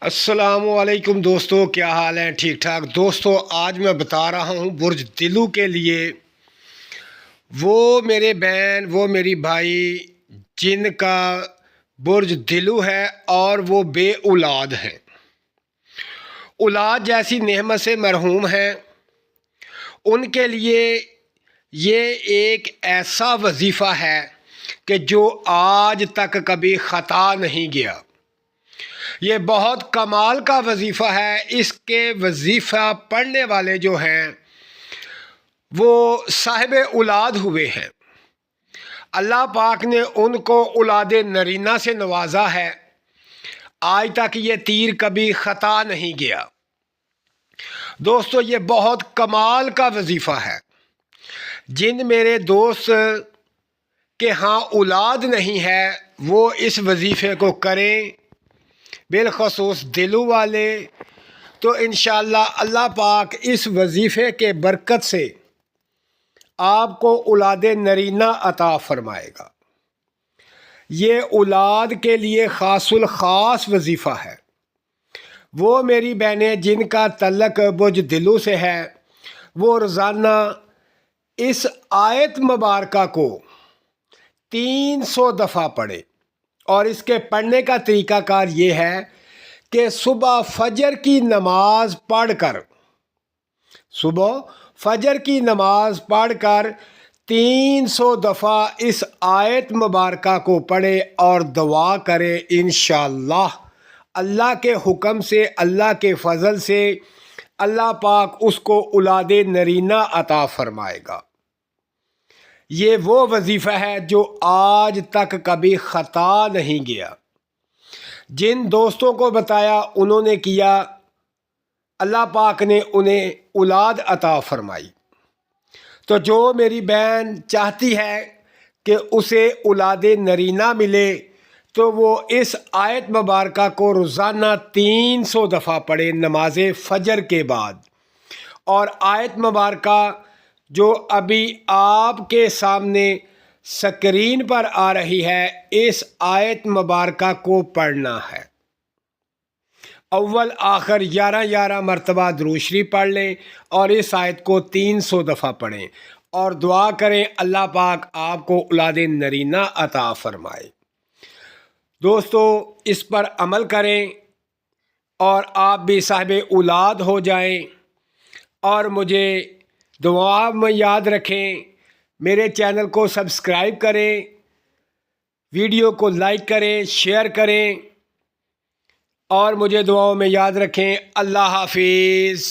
السلام علیکم دوستو، کیا حال ہیں؟ ٹھیک ٹھاک دوستو، آج میں بتا رہا ہوں برج دلو کے لیے وہ میرے بہن، وہ میری بھائی جن کا برج دلو ہے اور وہ بے اولاد ہیں، اولاد جیسی نعمت سے محروم ہیں، ان کے لیے یہ ایک ایسا وظیفہ ہے کہ جو آج تک کبھی خطا نہیں گیا۔ یہ بہت کمال کا وظیفہ ہے۔ اس کے وظیفہ پڑھنے والے جو ہیں وہ صاحب اولاد ہوئے ہیں۔ اللہ پاک نے ان کو اولاد نرینہ سے نوازا ہے۔ آج تک یہ تیر کبھی خطا نہیں گیا۔ دوستو، یہ بہت کمال کا وظیفہ ہے۔ جن میرے دوست کے ہاں اولاد نہیں ہے وہ اس وظیفے کو کریں، بالخصوص دلو والے، تو انشاءاللہ اللہ پاک اس وظیفے کے برکت سے آپ کو اولاد نرینہ عطا فرمائے گا۔ یہ اولاد کے لیے خاص الخاص وظیفہ ہے۔ وہ میری بہنیں جن کا تعلق برج دلو سے ہے وہ روزانہ اس آیت مبارکہ کو 300 دفعہ پڑھے، اور اس کے پڑھنے کا طریقہ کار یہ ہے کہ صبح فجر کی نماز پڑھ کر 300 دفعہ اس آیت مبارکہ کو پڑھے اور دعا کرے۔ انشاءاللہ اللہ کے حکم سے، اللہ کے فضل سے اللہ پاک اس کو اولاد نرینہ عطا فرمائے گا۔ یہ وہ وظیفہ ہے جو آج تک کبھی خطا نہیں گیا۔ جن دوستوں کو بتایا انہوں نے کیا، اللہ پاک نے انہیں اولاد عطا فرمائی۔ تو جو میری بہن چاہتی ہے کہ اسے اولاد نرینہ ملے تو وہ اس آیت مبارکہ کو روزانہ 300 دفعہ پڑھے نماز فجر کے بعد۔ اور آیت مبارکہ جو ابھی آپ کے سامنے سکرین پر آ رہی ہے، اس آیت مبارکہ کو پڑھنا ہے۔ اول آخر 11 مرتبہ درود شریف پڑھ لیں اور اس آیت کو 300 دفعہ پڑھیں اور دعا کریں اللہ پاک آپ کو اولاد نرینہ عطا فرمائے۔ دوستو، اس پر عمل کریں اور آپ بھی صاحب اولاد ہو جائیں، اور مجھے دعا میں یاد رکھیں۔ میرے چینل کو سبسکرائب کریں، ویڈیو کو لائک کریں، شیئر کریں، اور مجھے دعاؤں میں یاد رکھیں۔ اللہ حافظ۔